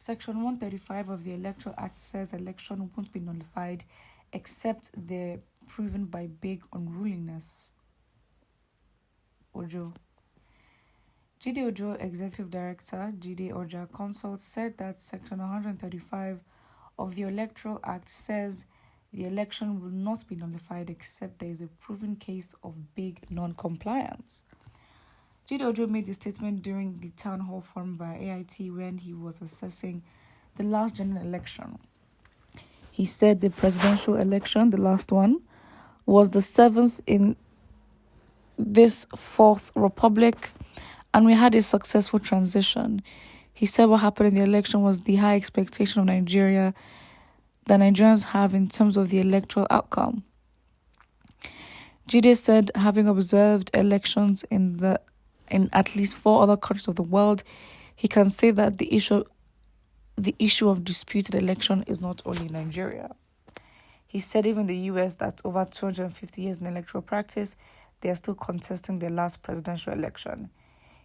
Section 135 of the Electoral Act says election won't be nullified except they're proven by big unruliness. Ojo. Jide Ojo, Executive Director, Jide Oja Consult, said that Section 135 of the Electoral Act says the election will not be nullified except there is a proven case of big non-compliance. Jide Ojo made the statement during the town hall forum by AIT when he was assessing the last general election. He said the presidential election, the last one, was the 7th in this fourth republic, and we had a successful transition. He said what happened in the election was the high expectation of Nigeria that Nigerians have in terms of the electoral outcome. Jide said, having observed elections in at least 4 other countries of the world, he can say that the issue of disputed election is not only in Nigeria. He said even the US, that's over 250 years in electoral practice, they are still contesting their last presidential election.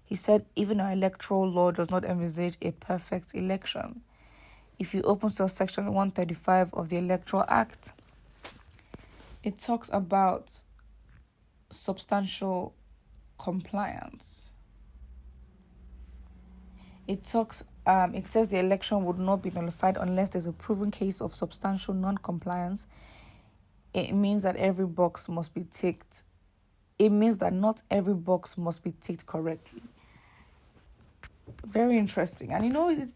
He said even our electoral law does not envisage a perfect election. If you open to Section 135 of the Electoral Act, it talks about substantial compliance. It says the election would not be nullified unless there's a proven case of substantial non-compliance. It means that every box must be ticked. It means that not every box must be ticked correctly. Very interesting. And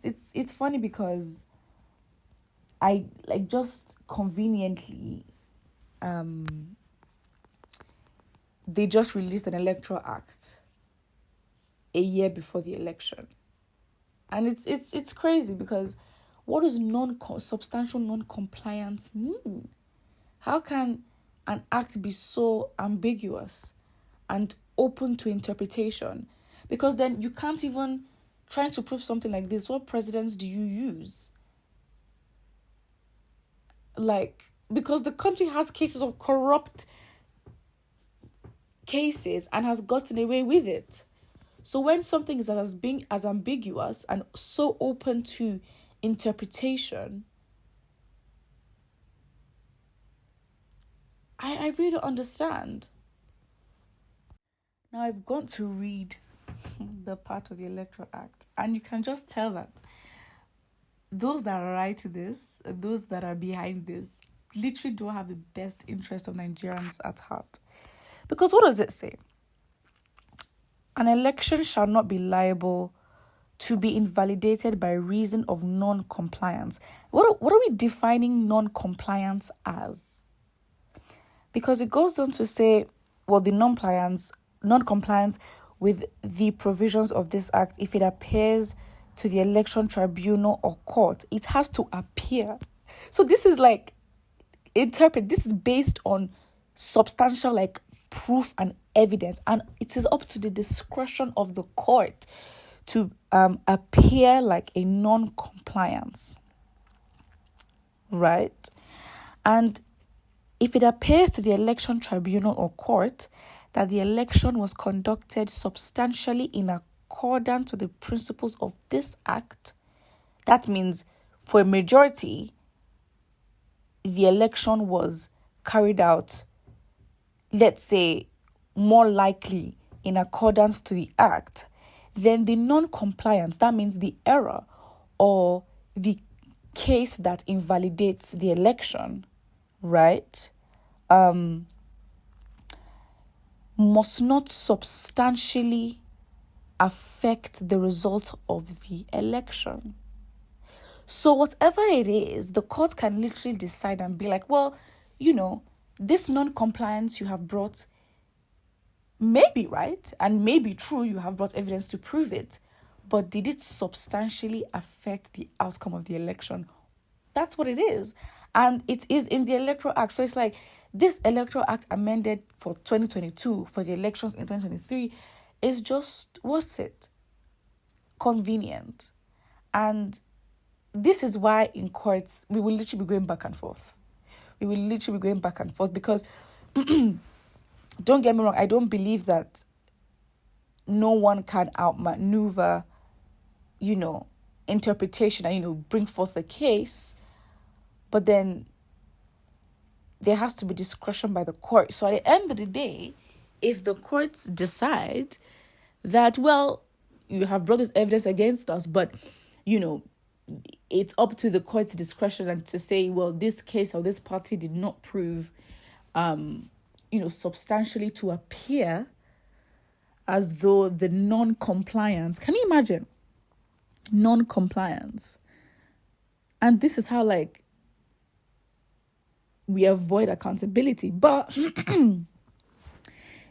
it's funny because I just conveniently they just released an electoral act a year before the election. And it's crazy because what does substantial non-compliance mean? How can an act be so ambiguous and open to interpretation? Because then you can't even try to prove something like this. What precedents do you use? Because the country has cases of corrupt cases and has gotten away with it. So when something is as ambiguous and so open to interpretation, I really don't understand. Now I've gone to read the part of the Electoral Act, and you can just tell that those that write this, those that are behind this, literally don't have the best interest of Nigerians at heart. Because what does it say? An election shall not be liable to be invalidated by reason of non-compliance. What are we defining non-compliance as? Because it goes on to say, the non-compliance with the provisions of this act, if it appears to the election tribunal or court, it has to appear. So this is this is based on substantial proof and evidence, and it is up to the discretion of the court to appear like a non-compliance, right? And if it appears to the election tribunal or court that the election was conducted substantially in accordance to the principles of this act, that means for a majority, the election was carried out, let's say, more likely in accordance to the act, then the non-compliance, that means the error or the case that invalidates the election, right, must not substantially affect the result of the election. So whatever it is, the court can literally decide and be like, this non-compliance you have brought may be right and may be true, you have brought evidence to prove it, but did it substantially affect the outcome of the election? That's what it is. And it is in the Electoral Act. So it's this Electoral Act amended for 2022, for the elections in 2023, is just, convenient. And this is why in courts, we will literally be going back and forth. Because don't get me wrong, I don't believe that no one can outmaneuver, interpretation and, bring forth a case, but then there has to be discretion by the court. So at the end of the day, if the courts decide that, well, you have brought this evidence against us, but, it's up to the court's discretion and to say, well, this case or this party did not prove, substantially to appear as though the non-compliance, can you imagine? Non-compliance. And this is how, we avoid accountability. But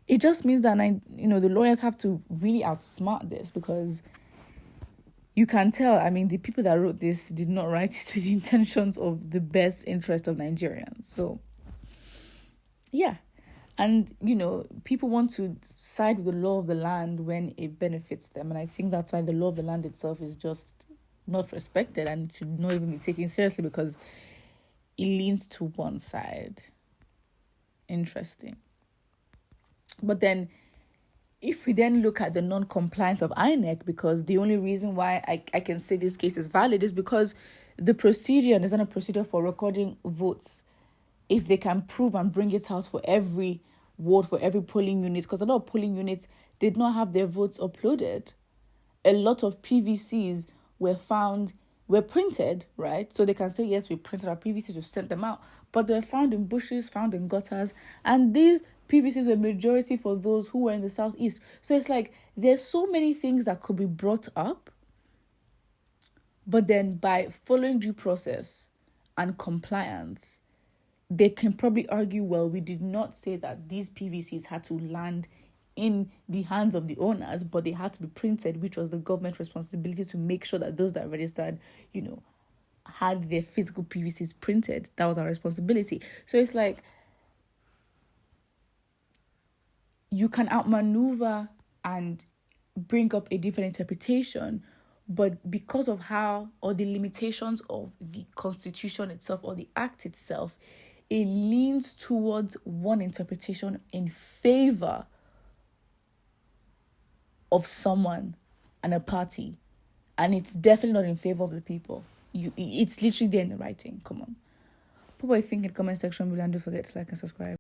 it just means that, the lawyers have to really outsmart this, because you can tell, the people that wrote this did not write it with the intentions of the best interest of Nigerians. So, yeah. And, people want to side with the law of the land when it benefits them. And I think that's why the law of the land itself is just not respected and should not even be taken seriously, because it leans to one side. Interesting. But then, if we then look at the non-compliance of INEC, because the only reason why I can say this case is valid is because the procedure, and there's not a procedure for recording votes, if they can prove and bring it out for every ward, for every polling unit, because a lot of polling units did not have their votes uploaded. A lot of PVCs were printed, right? So they can say, yes, we printed our PVCs, we sent them out. But they're found in bushes, found in gutters. And these PVCs were majority for those who were in the southeast. So it's there's so many things that could be brought up. But then by following due process and compliance, they can probably argue, well, we did not say that these PVCs had to land in the hands of the owners, but they had to be printed, which was the government's responsibility to make sure that those that registered, had their physical PVCs printed. That was our responsibility. So it's you can outmaneuver and bring up a different interpretation, but because of how, or the limitations of the Constitution itself or the Act itself, it leans towards one interpretation in favor of someone and a party, and it's definitely not in favor of the people. It's literally there in the writing. Come on. Put what you think in the comment section below, and don't forget to like and subscribe.